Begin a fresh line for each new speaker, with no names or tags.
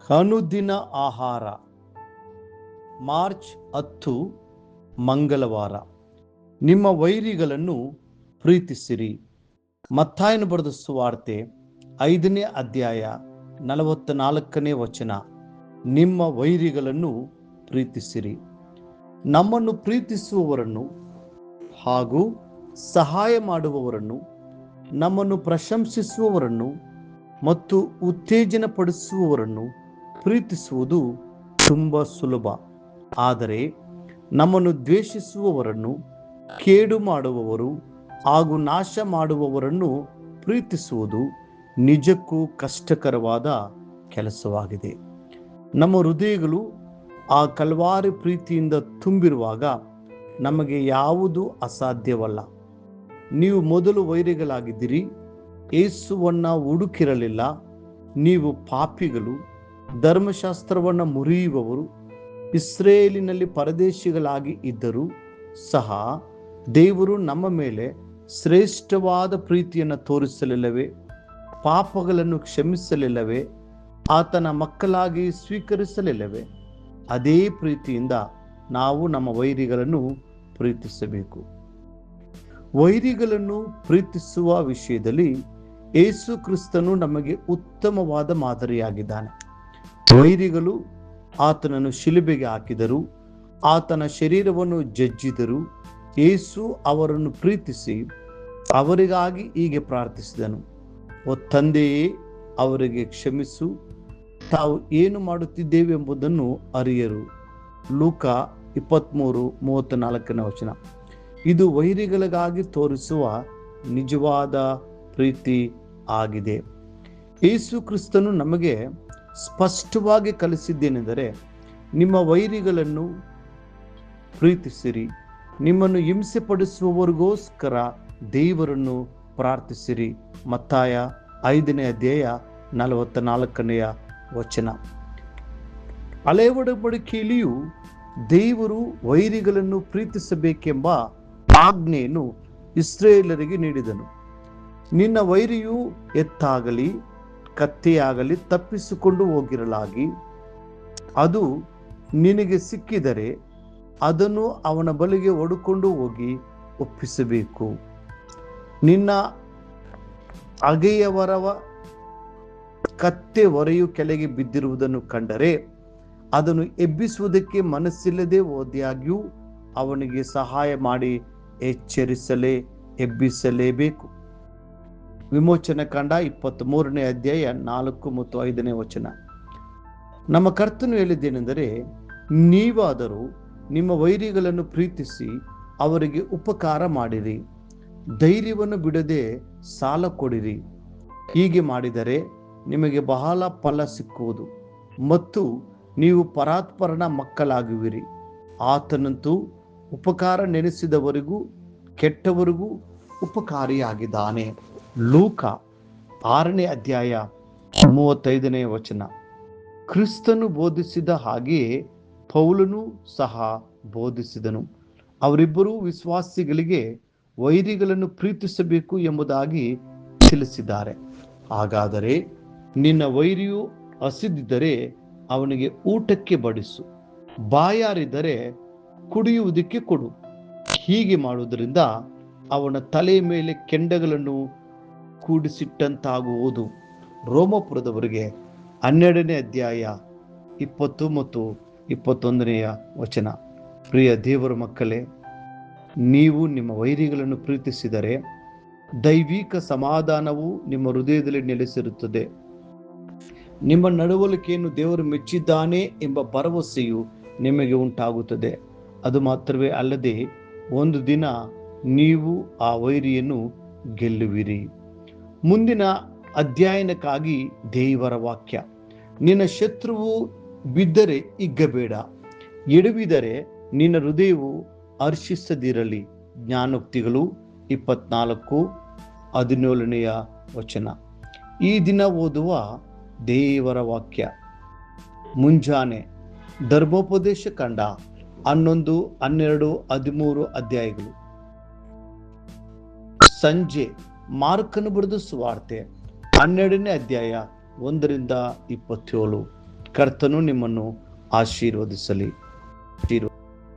ಅನುದಿನ ಆಹಾರ ಮಾರ್ಚ್ 10 ಮಂಗಳವಾರ. ನಿಮ್ಮ ವೈರಿಗಳನ್ನು ಪ್ರೀತಿಸಿರಿ. ಮತ್ತಾಯನು ಬರೆದ ಸುವಾರ್ತೆ 5ನೇ ಅಧ್ಯಾಯ 44ನೇ ವಚನ. ನಿಮ್ಮ ವೈರಿಗಳನ್ನು ಪ್ರೀತಿಸಿರಿ. ನಮ್ಮನ್ನು ಪ್ರೀತಿಸುವವರನ್ನು ಹಾಗೂ ಸಹಾಯ ಮಾಡುವವರನ್ನು, ನಮ್ಮನ್ನು ಪ್ರಶಂಸಿಸುವವರನ್ನು ಮತ್ತು ಉತ್ತೇಜನಪಡಿಸುವವರನ್ನು ಪ್ರೀತಿಸುವುದು ತುಂಬ ಸುಲಭ. ಆದರೆ ನಮ್ಮನ್ನು ದ್ವೇಷಿಸುವವರನ್ನು, ಕೇಡು ಮಾಡುವವರು ಹಾಗೂ ನಾಶ ಮಾಡುವವರನ್ನು ಪ್ರೀತಿಸುವುದು ನಿಜಕ್ಕೂ ಕಷ್ಟಕರವಾದ ಕೆಲಸವಾಗಿದೆ. ನಮ್ಮ ಹೃದಯಗಳು ಆ ಕಲ್ವಾರಿ ಪ್ರೀತಿಯಿಂದ ತುಂಬಿರುವಾಗ ನಮಗೆ ಯಾವುದೂ ಅಸಾಧ್ಯವಲ್ಲ. ನೀವು ಮೊದಲು ವೈರಿಗಳಾಗಿದ್ದಿರಿ, ಯೇಸುವನ್ನು ಹುಡುಕಿರಲಿಲ್ಲ. ನೀವು ಪಾಪಿಗಳು, ಧರ್ಮಶಾಸ್ತ್ರವನ್ನು ಮುರಿಯುವವರು, ಇಸ್ರೇಲಿನಲ್ಲಿ ಪರದೇಶಿಗಳಾಗಿ ಇದ್ದರೂ ಸಹ ದೇವರು ನಮ್ಮ ಮೇಲೆ ಶ್ರೇಷ್ಠವಾದ ಪ್ರೀತಿಯನ್ನು ತೋರಿಸಲಿಲ್ಲವೇ? ಪಾಪಗಳನ್ನು ಕ್ಷಮಿಸಲಿಲ್ಲವೇ? ಆತನ ಮಕ್ಕಳಾಗಿ ಸ್ವೀಕರಿಸಲಿಲ್ಲವೇ? ಅದೇ ಪ್ರೀತಿಯಿಂದ ನಾವು ನಮ್ಮ ವೈರಿಗಳನ್ನು ಪ್ರೀತಿಸಬೇಕು. ವೈರಿಗಳನ್ನು ಪ್ರೀತಿಸುವ ವಿಷಯದಲ್ಲಿ ಯೇಸು ಕ್ರಿಸ್ತನು ನಮಗೆ ಉತ್ತಮವಾದ ಮಾದರಿಯಾಗಿದ್ದಾನೆ. ವೈರಿಗಳು ಆತನನ್ನು ಶಿಲುಬೆಗೆ ಹಾಕಿದರು, ಆತನ ಶರೀರವನ್ನು ಜಜ್ಜಿದರು. ಯೇಸು ಅವರನ್ನು ಪ್ರೀತಿಸಿ ಅವರಿಗಾಗಿ ಹೀಗೆ ಪ್ರಾರ್ಥಿಸಿದನು: ಓ ತಂದೆಯೇ, ಅವರಿಗೆ ಕ್ಷಮಿಸು, ತಾವು ಏನು ಮಾಡುತ್ತಿದ್ದೇವೆ ಎಂಬುದನ್ನು ಅರಿಯರು. ಲೂಕ 23:34ನೇ ವಚನ. ಇದು ವೈರಿಗಳಿಗಾಗಿ ತೋರಿಸುವ ನಿಜವಾದ ಪ್ರೀತಿ ಆಗಿದೆ. ಯೇಸು ಕ್ರಿಸ್ತನು ನಮಗೆ ಸ್ಪಷ್ಟವಾಗಿ ಕಲಿಸಿದ್ದೇನೆಂದರೆ, ನಿಮ್ಮ ವೈರಿಗಳನ್ನು ಪ್ರೀತಿಸಿರಿ, ನಿಮ್ಮನ್ನು ಹಿಂಸೆಪಡಿಸುವವರಿಗೋಸ್ಕರ ದೇವರನ್ನು ಪ್ರಾರ್ಥಿಸಿರಿ. ಮತ್ತಾಯ 5ನೇ ಅಧ್ಯಾಯ 44ನೇ ವಚನ. ಹಳೆಯ ಒಡಂಬಡಿಕೆಯಲ್ಲಿಯೂ ದೇವರು ವೈರಿಗಳನ್ನು ಪ್ರೀತಿಸಬೇಕೆಂಬ ಆಜ್ಞೆಯನ್ನು ಇಸ್ರಾಯೇಲರಿಗೆ ನೀಡಿದನು. ನಿನ್ನ ವೈರಿಯು ಎತ್ತಾಗಲಿ ಕತ್ತೆಯಾಗಲಿ ತಪ್ಪಿಸಿಕೊಂಡು ಹೋಗಿರಲಾಗಿ, ಅದು ನಿನಗೆ ಸಿಕ್ಕಿದರೆ ಅದನ್ನು ಅವನ ಬಳಿಗೆ ಹೊಡುಕೊಂಡು ಹೋಗಿ ಒಪ್ಪಿಸಬೇಕು. ನಿನ್ನ ಹಗೆಯವರ ಕತ್ತೆ ಹೊರೆಯು ಕೆಳಗೆ ಬಿದ್ದಿರುವುದನ್ನು ಕಂಡರೆ ಅದನ್ನು ಎಬ್ಬಿಸುವುದಕ್ಕೆ ಮನಸ್ಸಿಲ್ಲದೆ ಹೋದಾಗ್ಯೂ ಅವನಿಗೆ ಸಹಾಯ ಮಾಡಿ ಎಬ್ಬಿಸಲೇಬೇಕು. ವಿಮೋಚನ ಕಾಂಡ 23ನೇ ಅಧ್ಯಾಯ 4 ಮತ್ತು 5ನೇ ವಚನ. ನಮ್ಮ ಕರ್ತನು ಹೇಳಿದ್ದೇನೆಂದರೆ, ನೀವಾದರೂ ನಿಮ್ಮ ವೈರಿಗಳನ್ನು ಪ್ರೀತಿಸಿ ಅವರಿಗೆ ಉಪಕಾರ ಮಾಡಿರಿ, ಧೈರ್ಯವನ್ನು ಬಿಡದೆ ಸಾಲ ಕೊಡಿರಿ. ಹೀಗೆ ಮಾಡಿದರೆ ನಿಮಗೆ ಬಹಳ ಫಲ ಸಿಕ್ಕುವುದು ಮತ್ತು ನೀವು ಪರಾತ್ಪರನ ಮಕ್ಕಳಾಗುವಿರಿ. ಆತನಂತೂ ಉಪಕಾರ ನೆನೆಸಿದವರಿಗೂ ಕೆಟ್ಟವರಿಗೂ ಉಪಕಾರಿಯಾಗಿದ್ದಾನೆ. ಲೂಕ 6ನೇ ಅಧ್ಯಾಯ 35ನೇ ವಚನ. ಕ್ರಿಸ್ತನು ಬೋಧಿಸಿದ ಹಾಗೆಯೇ ಪೌಲನು ಸಹ ಬೋಧಿಸಿದನು. ಅವರಿಬ್ಬರೂ ವಿಶ್ವಾಸಿಗಳಿಗೆ ವೈರಿಗಳನ್ನು ಪ್ರೀತಿಸಬೇಕು ಎಂಬುದಾಗಿ ತಿಳಿಸಿದ್ದಾರೆ. ಹಾಗಾದರೆ ನಿನ್ನ ವೈರಿಯು ಹಸಿದಿದ್ದರೆ ಅವನಿಗೆ ಊಟಕ್ಕೆ ಬಡಿಸು, ಬಾಯಾರಿದ್ದರೆ ಕುಡಿಯುವುದಕ್ಕೆ ಕೊಡು. ಹೀಗೆ ಮಾಡುವುದರಿಂದ ಅವನ ತಲೆಯ ಮೇಲೆ ಕೆಂಡಗಳನ್ನು ಕೂಡಿಸಿಟ್ಟಂತಾಗುವುದು. ರೋಮಾಪುರದವರಿಗೆ 12ನೇ ಅಧ್ಯಾಯ 20 ಮತ್ತು 21ನೇ ವಚನ. ಪ್ರಿಯ ದೇವರ ಮಕ್ಕಳೇ, ನೀವು ನಿಮ್ಮ ವೈರಿಗಳನ್ನು ಪ್ರೀತಿಸಿದರೆ ದೈವಿಕ ಸಮಾಧಾನವು ನಿಮ್ಮ ಹೃದಯದಲ್ಲಿ ನೆಲೆಸಿರುತ್ತದೆ. ನಿಮ್ಮ ನಡವಳಿಕೆಯನ್ನು ದೇವರು ಮೆಚ್ಚಿದ್ದಾನೆ ಎಂಬ ಭರವಸೆಯು ನಿಮಗೆ ಉಂಟಾಗುತ್ತದೆ. ಅದು ಮಾತ್ರವೇ ಅಲ್ಲದೆ ಒಂದು ದಿನ ನೀವು ಆ ವೈರಿಯನ್ನು ಗೆಲ್ಲುವಿರಿ. ಮುಂದಿನ ಅಧ್ಯಯನಕ್ಕಾಗಿ ದೇವರ ವಾಕ್ಯ. ನಿನ್ನ ಶತ್ರುವು ಬಿದ್ದರೆ ಹಿಗ್ಗಬೇಡ, ಎಡವಿದರೆ ನಿನ್ನ ಹೃದಯವು ಹರ್ಷಿಸದಿರಲಿ. ಜ್ಞಾನೋಕ್ತಿಗಳು 24:17ನೇ ವಚನ. ಈ ದಿನ ಓದುವ ದೇವರ ವಾಕ್ಯ: ಮುಂಜಾನೆ ಧರ್ಮೋಪದೇಶ ಕಂಡ 11, 12, 13 ಅಧ್ಯಾಯಗಳು. ಸಂಜೆ ಮಾರ್ಕನು ಬರೆದ ಸುವಾರ್ತೆ 12ನೇ ಅಧ್ಯಾಯ 1-27. ಕರ್ತನು ನಿಮ್ಮನ್ನು ಆಶೀರ್ವದಿಸಲಿ.